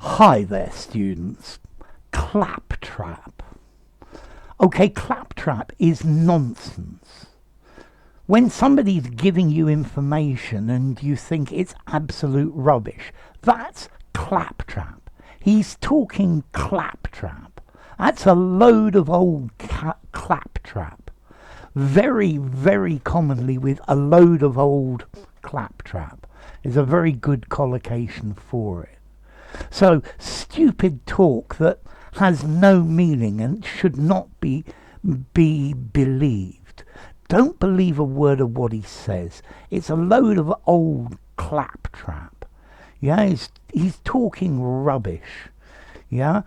Hi there, students. ClapTrap. Okay, ClapTrap is nonsense. When somebody's giving you information and you think it's absolute rubbish, that's ClapTrap. He's talking claptrap. That's a load of old claptrap. Very, very commonly with a load of old claptrap is a very good collocation for it. So, stupid talk that has no meaning and should not be believed. Don't believe a word of what he says. It's a load of old claptrap. Yeah, he's talking rubbish. Yeah,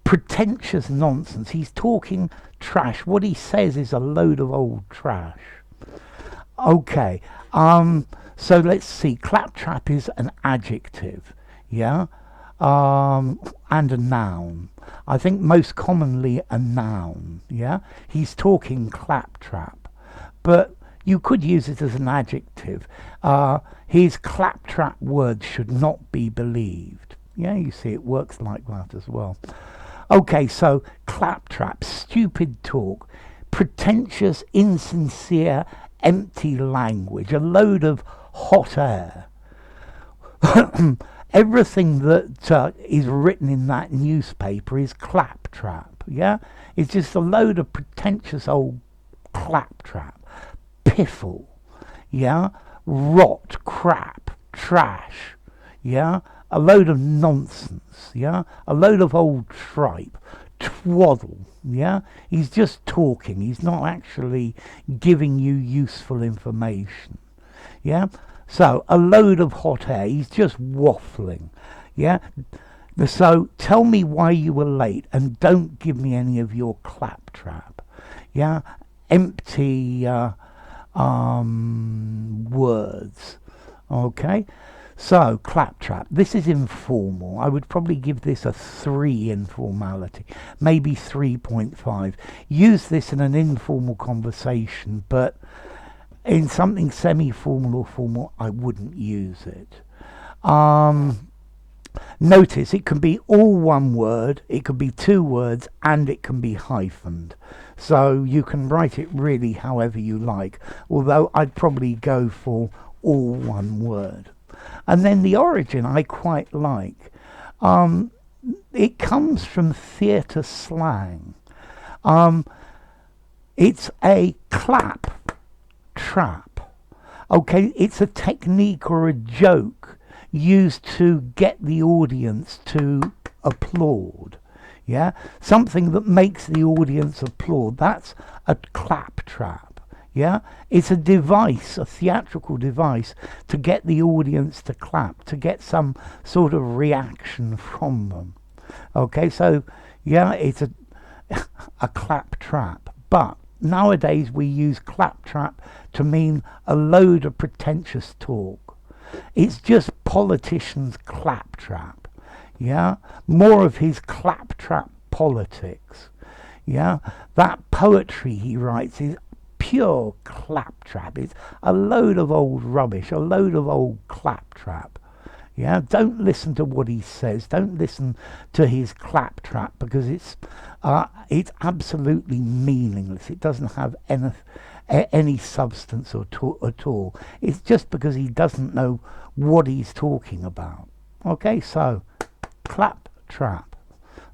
pretentious nonsense. He's talking trash. What he says is a load of old trash. Okay, so let's see. Claptrap is an adjective. Yeah, and a noun. I think most commonly a noun. Yeah, he's talking claptrap, but you could use it as an adjective. His claptrap words should not be believed. Yeah, you see, it works like that as well. Okay, so claptrap, stupid talk, pretentious, insincere, empty language, a load of hot air. Everything that is written in that newspaper is claptrap, yeah? It's just a load of pretentious old claptrap. Piffle, yeah? Rot, crap, trash, yeah? A load of nonsense, yeah? A load of old tripe, twaddle, yeah? He's just talking, he's not actually giving you useful information, yeah? So, a load of hot air, he's just waffling, yeah? So, tell me why you were late and don't give me any of your claptrap, yeah? Empty words, okay? So, claptrap, this is informal. I would probably give this a 3 informality, maybe 3.5. Use this in an informal conversation, but in something semi-formal or formal, I wouldn't use it. Notice it can be all one word, it could be 2 words, and it can be hyphened. So you can write it really however you like, although I'd probably go for all one word. And then the origin I quite like. It comes from theatre slang. It's a clap-trap. Okay, it's a technique or a joke used to get the audience to applaud. Yeah, something that makes the audience applaud. That's a claptrap. Yeah, it's a device, a theatrical device to get the audience to clap, to get some sort of reaction from them. Okay, so yeah, it's a claptrap. But nowadays we use claptrap to mean a load of pretentious talk. It's just politicians' claptrap. Yeah, more of his claptrap politics. Yeah, that poetry he writes is pure claptrap. It's a load of old rubbish, a load of old claptrap. Yeah, don't listen to what he says. Don't listen to his claptrap because it's absolutely meaningless. It doesn't have any substance at all. It's just because he doesn't know what he's talking about. Okay, so claptrap.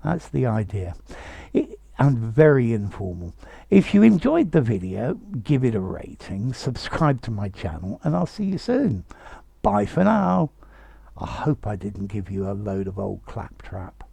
That's the idea. And very informal. If you enjoyed the video, give it a rating, subscribe to my channel, and I'll see you soon. Bye for now. I hope I didn't give you a load of old claptrap.